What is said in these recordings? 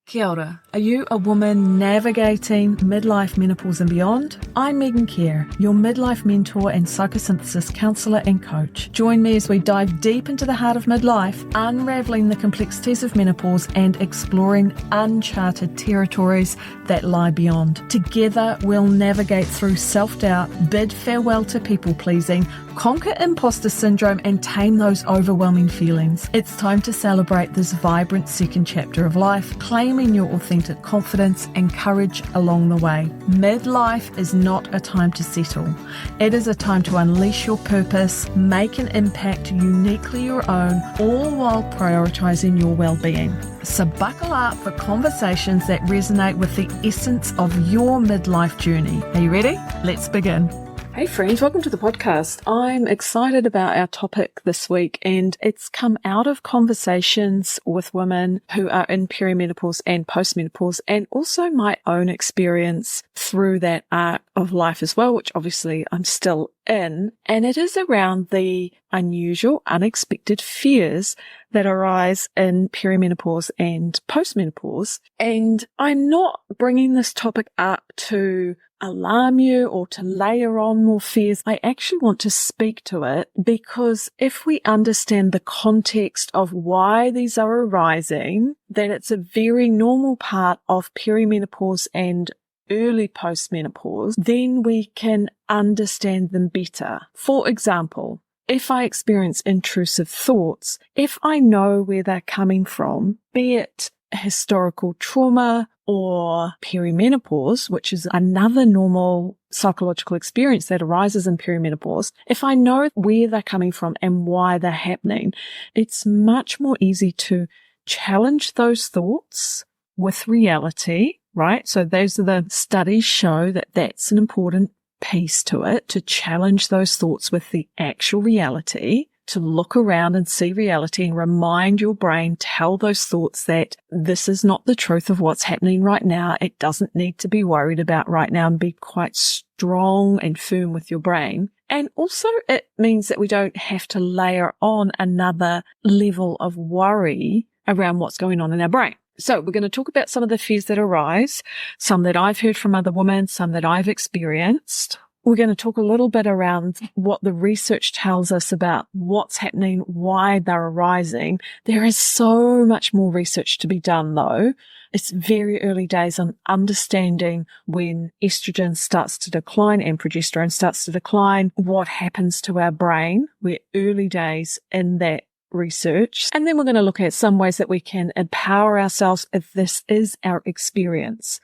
Kia ora. Are you a woman navigating midlife, menopause and beyond? I'm Megan Kerr, your midlife mentor and psychosynthesis counsellor and coach. Join me as we dive deep into the heart of midlife, unravelling the complexities of menopause and exploring uncharted territories that lie beyond. Together, we'll navigate through self-doubt, bid farewell to people-pleasing, conquer imposter syndrome and tame those overwhelming feelings. It's time to celebrate this vibrant second chapter of life, claiming your authentic confidence and courage along the way. Midlife is not a time to settle. It is a time to unleash your purpose, make an impact uniquely your own, all while prioritizing your well-being. So buckle up for conversations that resonate with the essence of your midlife journey. Are you ready? Let's begin. Hey friends, welcome to the podcast. I'm excited about our topic this week, and it's come out of conversations with women who are in perimenopause and postmenopause, and also my own experience through that arc of life as well, which obviously I'm still in. And it is around the unusual, unexpected fears that arise in perimenopause and postmenopause. And I'm not bringing this topic up to alarm you or to layer on more fears. I actually want to speak to it because if we understand the context of why these are arising, that it's a very normal part of perimenopause and early postmenopause, then we can understand them better. For example, if I experience intrusive thoughts, if I know where they're coming from, be it historical trauma or perimenopause, which is another normal psychological experience that arises in perimenopause, if I know where they're coming from and why they're happening, it's much more easy to challenge those thoughts with reality, right? So those are the studies show that that's an important piece to it, to challenge those thoughts with the actual reality, to look around and see reality and remind your brain, tell those thoughts that this is not the truth of what's happening right now. It doesn't need to be worried about right now, and be quite strong and firm with your brain. And also it means that we don't have to layer on another level of worry around what's going on in our brain. So we're going to talk about some of the fears that arise, some that I've heard from other women, some that I've experienced. We're going to talk a little bit around what the research tells us about what's happening, why they're arising. There is so much more research to be done though. It's very early days on understanding when estrogen starts to decline and progesterone starts to decline, what happens to our brain. We're early days in that research. And then we're going to look at some ways that we can empower ourselves if this is our experience.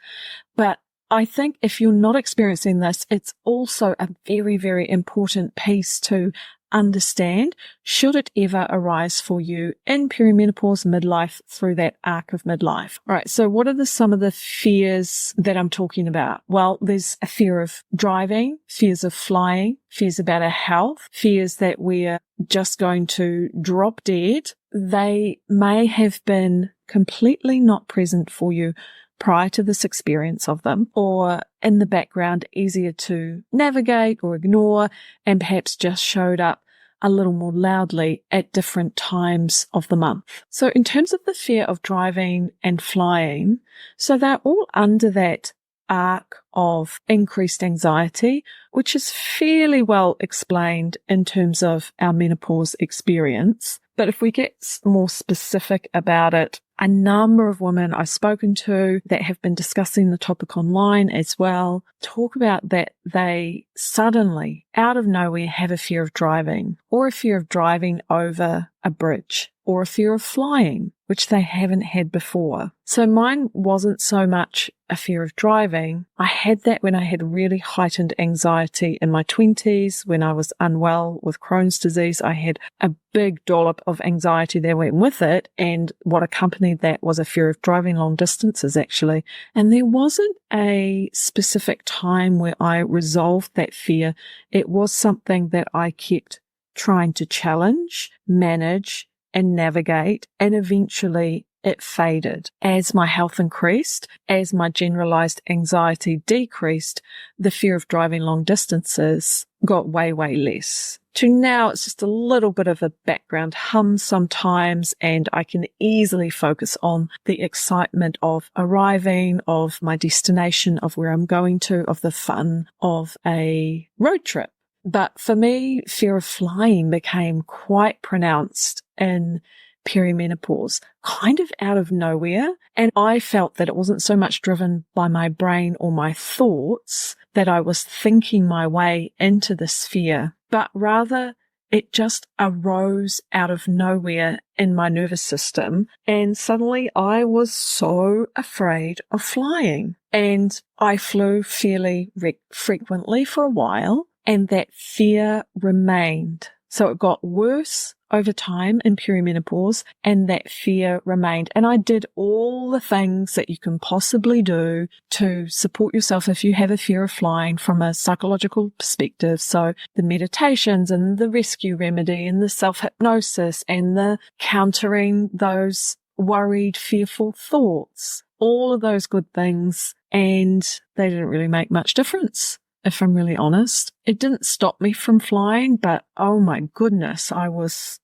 But I think if you're not experiencing this, it's also a very, very important piece to understand should it ever arise for you in perimenopause, midlife, through that arc of midlife. All right. So what are some of the fears that I'm talking about? Well, there's a fear of driving, fears of flying, fears about our health, fears that we're just going to drop dead. They may have been completely not present for you prior to this experience of them, or in the background, easier to navigate or ignore, and perhaps just showed up a little more loudly at different times of the month. So in terms of the fear of driving and flying, so they're all under that arc of increased anxiety, which is fairly well explained in terms of our menopause experience. But if we get more specific about it, a number of women I've spoken to that have been discussing the topic online as well talk about that they suddenly, out of nowhere, have a fear of driving, or a fear of driving over a bridge, or a fear of flying, which they haven't had before. So mine wasn't so much a fear of driving. I had that when I had really heightened anxiety in my 20s, when I was unwell with Crohn's disease. I had a big dollop of anxiety that went with it, and what accompanied that was a fear of driving long distances, actually. And there wasn't a specific time where I resolved that fear. It was something that I kept trying to challenge, manage, and navigate, and eventually it faded. As my health increased, as my generalized anxiety decreased, the fear of driving long distances got way, way less. to now it's just a little bit of a background hum sometimes, and I can easily focus on the excitement of arriving, of my destination, of where I'm going to, of the fun of a road trip. But for me, fear of flying became quite pronounced in perimenopause, kind of out of nowhere. And I felt that it wasn't so much driven by my brain or my thoughts, that I was thinking my way into this fear, but rather it just arose out of nowhere in my nervous system. And suddenly I was so afraid of flying. And I flew fairly frequently for a while, and that fear remained. So it got worse over time in perimenopause, and that fear remained. And I did all the things that you can possibly do to support yourself if you have a fear of flying from a psychological perspective. So the meditations and the rescue remedy and the self-hypnosis and the countering those worried, fearful thoughts, all of those good things. And they didn't really make much difference. If I'm really honest, it didn't stop me from flying, but oh my goodness, I was,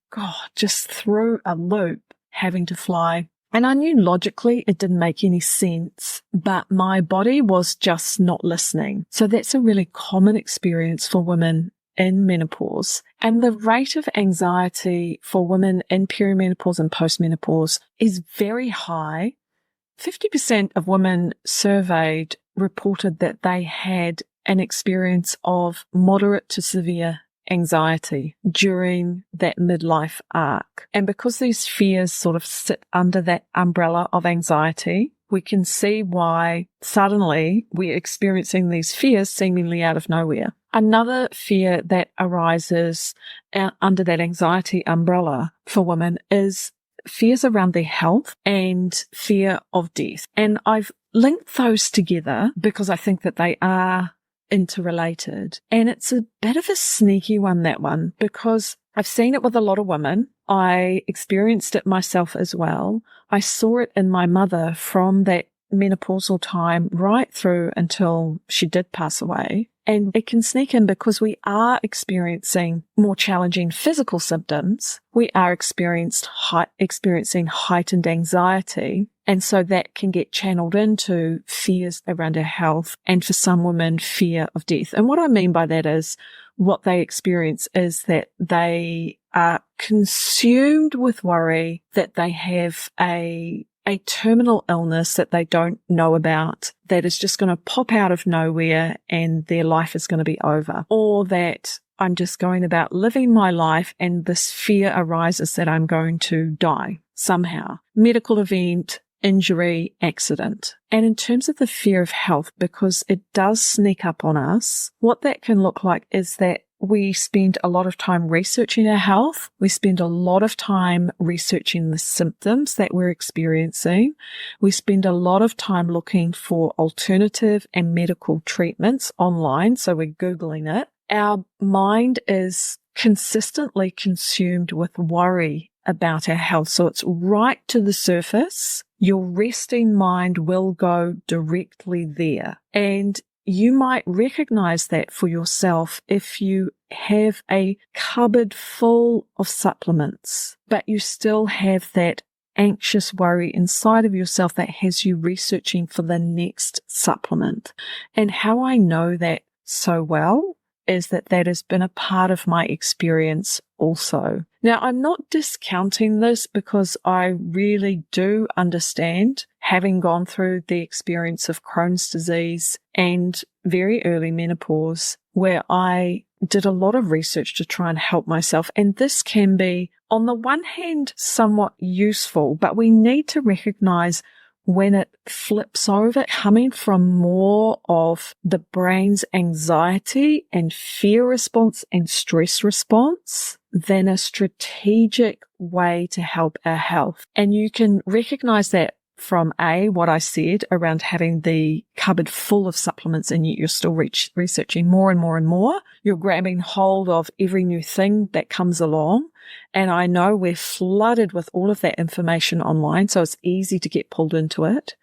just through a loop having to fly. And I knew logically it didn't make any sense, but my body was just not listening. So that's a really common experience for women in menopause. And the rate of anxiety for women in perimenopause and postmenopause is very high. 50% of women surveyed reported that they had an experience of moderate to severe anxiety during that midlife arc. And because these fears sort of sit under that umbrella of anxiety, we can see why suddenly we're experiencing these fears seemingly out of nowhere. Another fear that arises under that anxiety umbrella for women is fears around their health and fear of death. And I've linked those together because I think that they are interrelated. And it's a bit of a sneaky one, that one, because I've seen it with a lot of women. I experienced it myself as well. I saw it in my mother from that menopausal time right through until she did pass away. And it can sneak in because we are experiencing more challenging physical symptoms. We are experiencing heightened anxiety. And so that can get channeled into fears around our health, and for some women, fear of death. And what I mean by that is what they experience is that they are consumed with worry that they have a terminal illness that they don't know about, that is just going to pop out of nowhere and their life is going to be over. Or that I'm just going about living my life and this fear arises that I'm going to die somehow. Medical event, injury, accident. And in terms of the fear of health, because it does sneak up on us, what that can look like is that we spend a lot of time researching our health. We spend a lot of time researching the symptoms that we're experiencing. We spend a lot of time looking for alternative and medical treatments online. So we're Googling it. Our mind is consistently consumed with worry about our health. So it's right to the surface. Your resting mind will go directly there. And you might recognize that for yourself if you have a cupboard full of supplements, but you still have that anxious worry inside of yourself that has you researching for the next supplement. And how I know that so well is that has been a part of my experience also. Now, I'm not discounting this because I really do understand, having gone through the experience of Crohn's disease and very early menopause, where I did a lot of research to try and help myself. And this can be, on the one hand, somewhat useful, but we need to recognize when it flips over, coming from more of the brain's anxiety and fear response and stress response than a strategic way to help our health. And you can recognize that from what I said around having the cupboard full of supplements, and yet you're still researching more and more and more. You're grabbing hold of every new thing that comes along. And I know we're flooded with all of that information online, so it's easy to get pulled into it.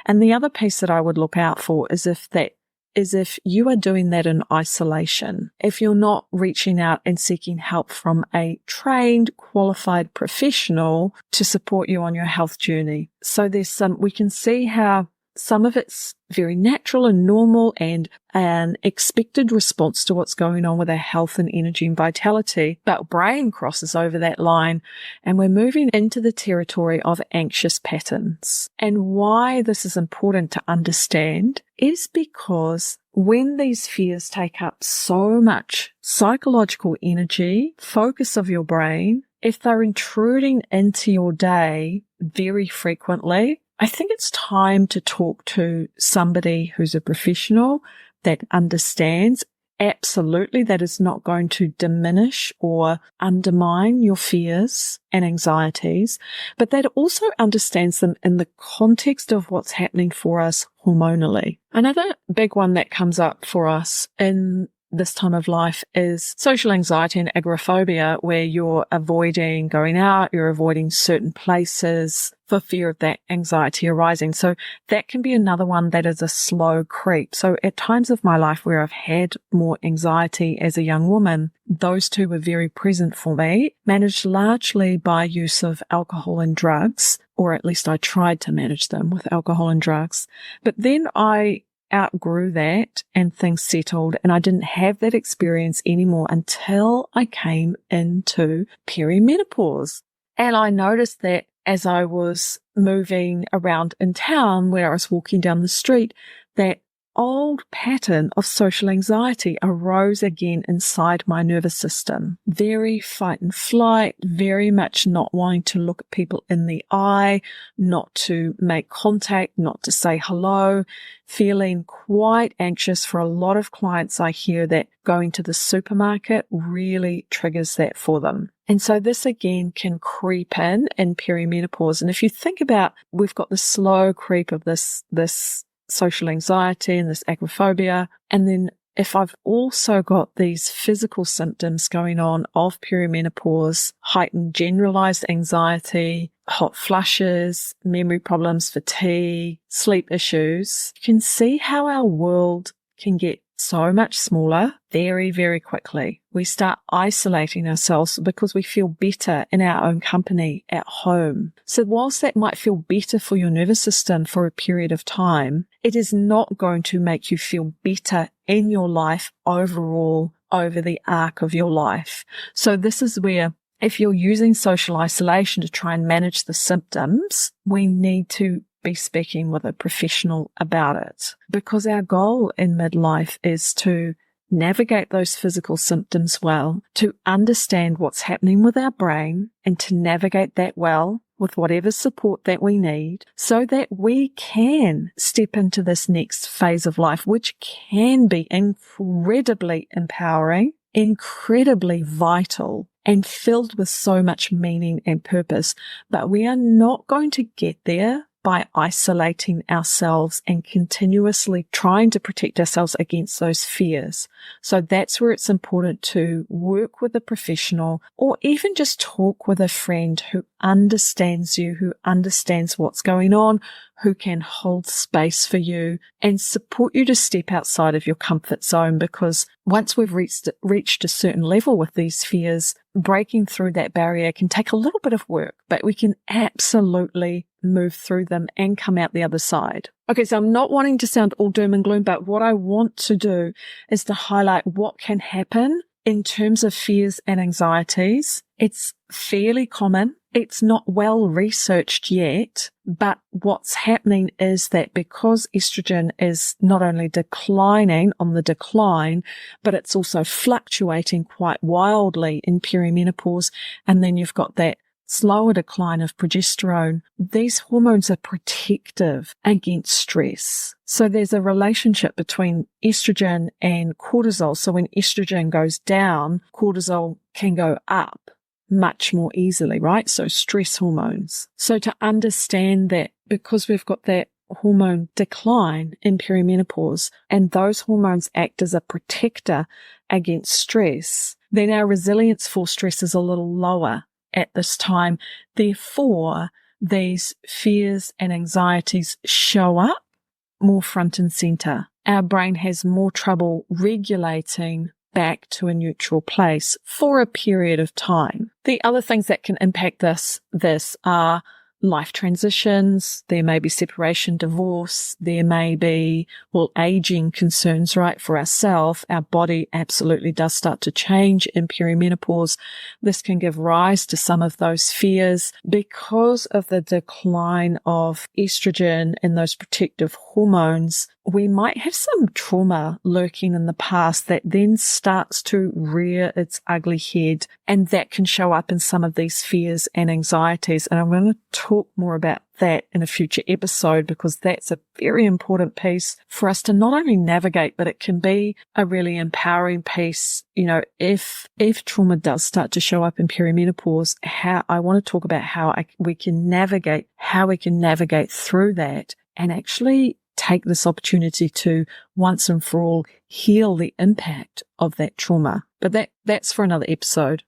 And the other piece that I would look out for is if that is if you are doing that in isolation, if you're not reaching out and seeking help from a trained, qualified professional to support you on your health journey. So we can see how some of it's very natural and normal and an expected response to what's going on with our health and energy and vitality. But brain crosses over that line and we're moving into the territory of anxious patterns. And why this is important to understand is because when these fears take up so much psychological energy, focus of your brain, if they're intruding into your day very frequently, I think it's time to talk to somebody who's a professional that understands. Absolutely, that is not going to diminish or undermine your fears and anxieties, but that also understands them in the context of what's happening for us hormonally. Another big one that comes up for us in this time of life is social anxiety and agoraphobia, where you're avoiding going out, you're avoiding certain places for fear of that anxiety arising. So that can be another one that is a slow creep. So at times of my life where I've had more anxiety as a young woman, those two were very present for me, managed largely by use of alcohol and drugs, or at least I tried to manage them with alcohol and drugs. But then I outgrew that and things settled, and I didn't have that experience anymore until I came into perimenopause. And I noticed that as I was moving around in town, where I was walking down the street, that old pattern of social anxiety arose again inside my nervous system. Very fight and flight, very much not wanting to look at people in the eye, not to make contact, not to say hello, feeling quite anxious. For a lot of clients, I hear that going to the supermarket really triggers that for them. And so this again can creep in perimenopause. And if you think about, we've got the slow creep of this social anxiety and this agoraphobia. And then if I've also got these physical symptoms going on of perimenopause, heightened generalized anxiety, hot flushes, memory problems, fatigue, sleep issues, you can see how our world can get so much smaller very, very quickly. We start isolating ourselves because we feel better in our own company at home. So whilst that might feel better for your nervous system for a period of time, it is not going to make you feel better in your life overall over the arc of your life. So this is where, if you're using social isolation to try and manage the symptoms, we need to be speaking with a professional about it, because our goal in midlife is to navigate those physical symptoms well, to understand what's happening with our brain, and to navigate that well with whatever support that we need, so that we can step into this next phase of life, which can be incredibly empowering, incredibly vital, and filled with so much meaning and purpose. But we are not going to get there by isolating ourselves and continuously trying to protect ourselves against those fears. So that's where it's important to work with a professional, or even just talk with a friend who understands you, who understands what's going on, who can hold space for you and support you to step outside of your comfort zone. Because once we've reached a certain level with these fears, breaking through that barrier can take a little bit of work, but we can absolutely move through them and come out the other side. Okay, so I'm not wanting to sound all doom and gloom, but what I want to do is to highlight what can happen in terms of fears and anxieties. It's fairly common. It's not well researched yet, but what's happening is that because estrogen is not only declining on the decline, but it's also fluctuating quite wildly in perimenopause, and then you've got that slower decline of progesterone. These hormones are protective against stress. So there's a relationship between estrogen and cortisol. So when estrogen goes down, cortisol can go up much more easily, right? So stress hormones. So to understand that, because we've got that hormone decline in perimenopause, and those hormones act as a protector against stress, then our resilience for stress is a little lower at this time. Therefore, these fears and anxieties show up more front and center. Our brain has more trouble regulating back to a neutral place for a period of time. The other things that can impact this are life transitions. There may be separation, divorce. There may be, aging concerns, right? For ourselves, our body absolutely does start to change in perimenopause. This can give rise to some of those fears because of the decline of estrogen and those protective hormones. We might have some trauma lurking in the past that then starts to rear its ugly head, and that can show up in some of these fears and anxieties. And I'm going to talk more about that in a future episode, because that's a very important piece for us to not only navigate, but it can be a really empowering piece. If trauma does start to show up in perimenopause, I want to talk about how we can navigate through that and actually take this opportunity to once and for all heal the impact of that trauma. But that's for another episode.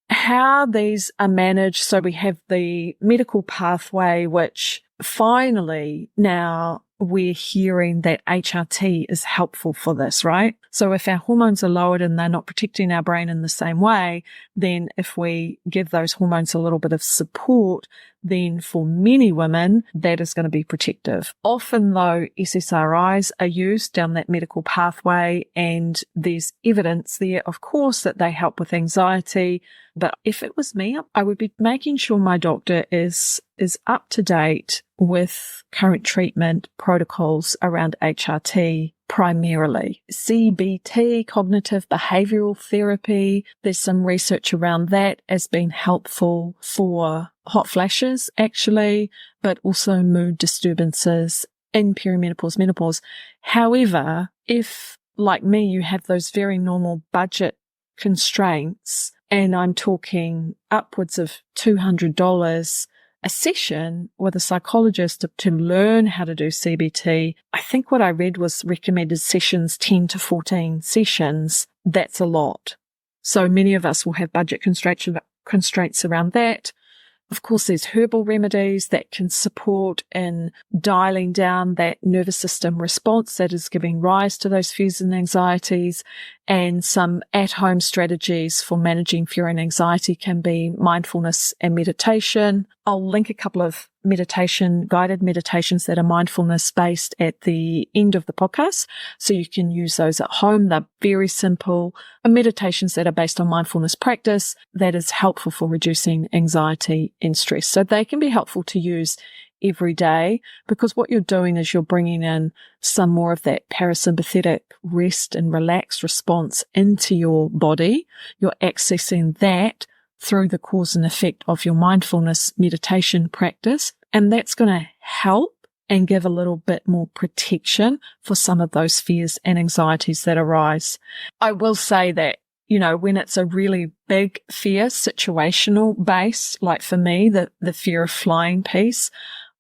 How these are managed. So we have the medical pathway, which finally now we're hearing that HRT is helpful for this, right? So if our hormones are lowered and they're not protecting our brain in the same way, then if we give those hormones a little bit of support, then for many women, that is going to be protective. Often though, SSRIs are used down that medical pathway, and there's evidence there, of course, that they help with anxiety. But if it was me, I would be making sure my doctor is up to date with current treatment protocols around HRT, primarily. CBT, cognitive behavioral therapy, there's some research around that as being helpful for hot flashes, actually, but also mood disturbances in perimenopause, menopause. However, if, like me, you have those very normal budget constraints, and I'm talking upwards of $200 a session with a psychologist to learn how to do CBT. I think what I read was recommended sessions, 10 to 14 sessions. That's a lot. So many of us will have budget constraints around that. Of course, there's herbal remedies that can support in dialing down that nervous system response that is giving rise to those fears and anxieties, and some at-home strategies for managing fear and anxiety can be mindfulness and meditation. I'll link a couple of guided meditations that are mindfulness based at the end of the podcast, so you can use those at home. They're very simple meditations that are based on mindfulness practice that is helpful for reducing anxiety and stress. So they can be helpful to use every day, because what you're doing is you're bringing in some more of that parasympathetic rest and relaxed response into your body. You're accessing that through the cause and effect of your mindfulness meditation practice. And that's going to help and give a little bit more protection for some of those fears and anxieties that arise. I will say that, when it's a really big fear, situational based, like for me, the fear of flying piece,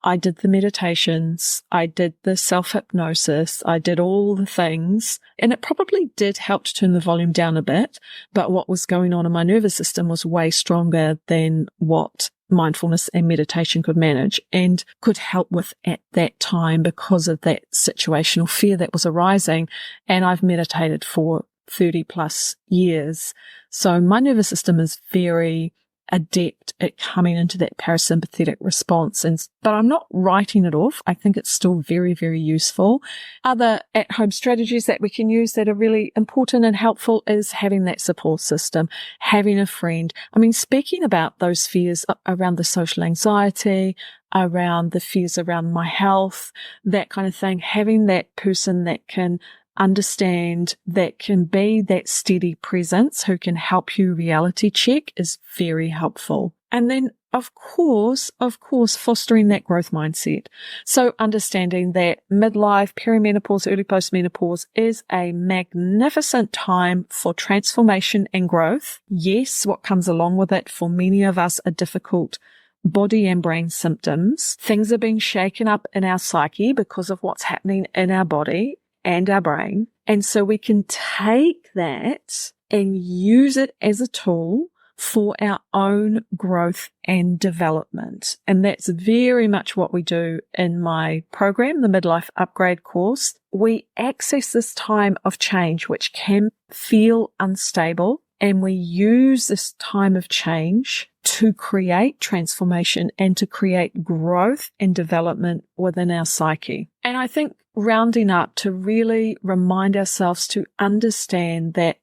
I did the meditations, I did the self-hypnosis, I did all the things, and it probably did help to turn the volume down a bit, but what was going on in my nervous system was way stronger than what mindfulness and meditation could manage and could help with at that time because of that situational fear that was arising. And I've meditated for 30 plus years. So my nervous system is very adept at coming into that parasympathetic response. But I'm not writing it off. I think it's still very, very useful. Other at-home strategies that we can use that are really important and helpful is having that support system, having a friend. Speaking about those fears around the social anxiety, around the fears around my health, that kind of thing, having that person that can understand, that can be that steady presence who can help you reality check is very helpful. And then, of course, fostering that growth mindset. So understanding that midlife, perimenopause, early postmenopause is a magnificent time for transformation and growth. Yes, what comes along with it for many of us are difficult body and brain symptoms. Things are being shaken up in our psyche because of what's happening in our body and our brain. And so we can take that and use it as a tool for our own growth and development. And that's very much what we do in my program, the Midlife Upgrade course. We access this time of change, which can feel unstable, and we use this time of change to create transformation and to create growth and development within our psyche. And I think rounding up to really remind ourselves to understand that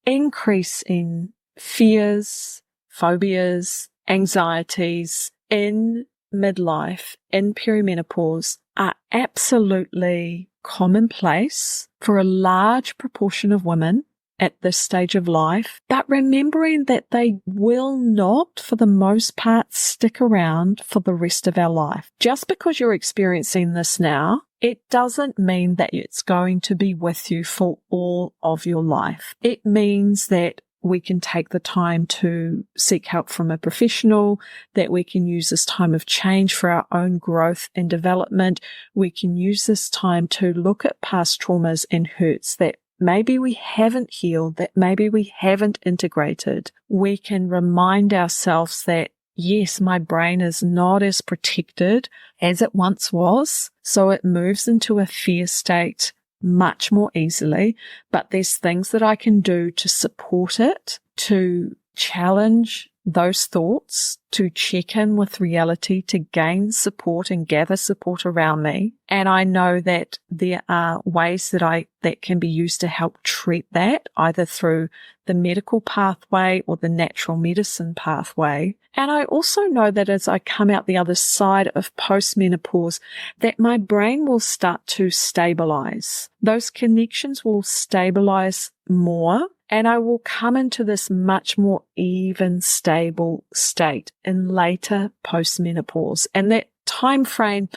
increase in fears, phobias, anxieties in midlife, in perimenopause are absolutely commonplace for a large proportion of women at this stage of life, but remembering that they will not, for the most part, stick around for the rest of our life. Just because you're experiencing this now, it doesn't mean that it's going to be with you for all of your life. It means that we can take the time to seek help from a professional, that we can use this time of change for our own growth and development. We can use this time to look at past traumas and hurts that maybe we haven't healed, that maybe we haven't integrated. We can remind ourselves that, yes, my brain is not as protected as it once was, so it moves into a fear state much more easily, but there's things that I can do to support it, to challenge those thoughts, to check in with reality, to gain support and gather support around me. And I know that there are ways that can be used to help treat that, either through the medical pathway or the natural medicine pathway. And I also know that as I come out the other side of postmenopause, that my brain will start to stabilize. Those connections will stabilize more, and I will come into this much more even, stable state in later postmenopause. And that time frame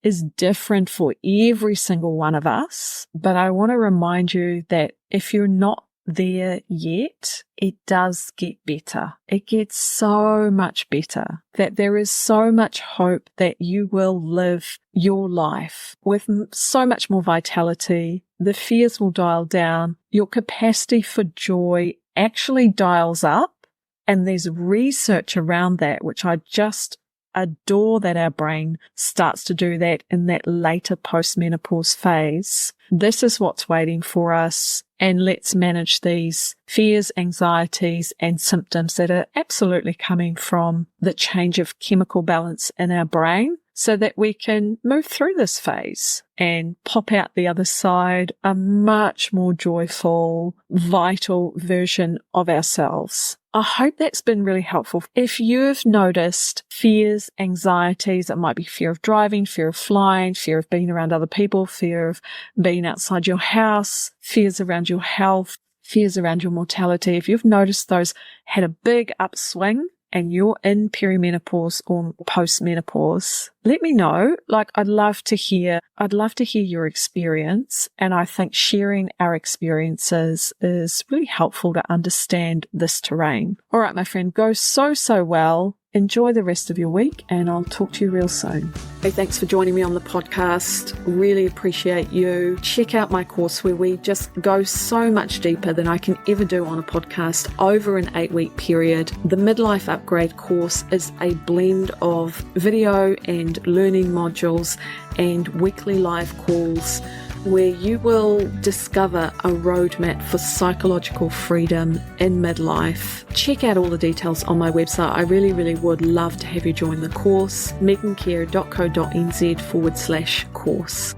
is different for every single one of us. But I want to remind you that if you're not there yet, it does get better. It gets so much better, that there is so much hope that you will live your life with so much more vitality. The fears will dial down. Your capacity for joy actually dials up. And there's research around that, which I just adore, that our brain starts to do that in that later postmenopause phase. This is what's waiting for us. And let's manage these fears, anxieties, and symptoms that are absolutely coming from the change of chemical balance in our brain, so that we can move through this phase and pop out the other side a much more joyful, vital version of ourselves. I hope that's been really helpful. If you've noticed fears, anxieties, it might be fear of driving, fear of flying, fear of being around other people, fear of being outside your house, fears around your health, fears around your mortality. If you've noticed those had a big upswing and you're in perimenopause or postmenopause, let me know. I'd love to hear your experience. And I think sharing our experiences is really helpful to understand this terrain. All right, my friend, go so well. Enjoy the rest of your week, and I'll talk to you real soon. Hey, thanks for joining me on the podcast. Really appreciate you. Check out my course where we just go so much deeper than I can ever do on a podcast over an 8-week period. The Midlife Upgrade course is a blend of video and learning modules and weekly live calls, where you will discover a roadmap for psychological freedom in midlife. Check out all the details on my website. I really would love to have you join the course, megancare.co.nz/course.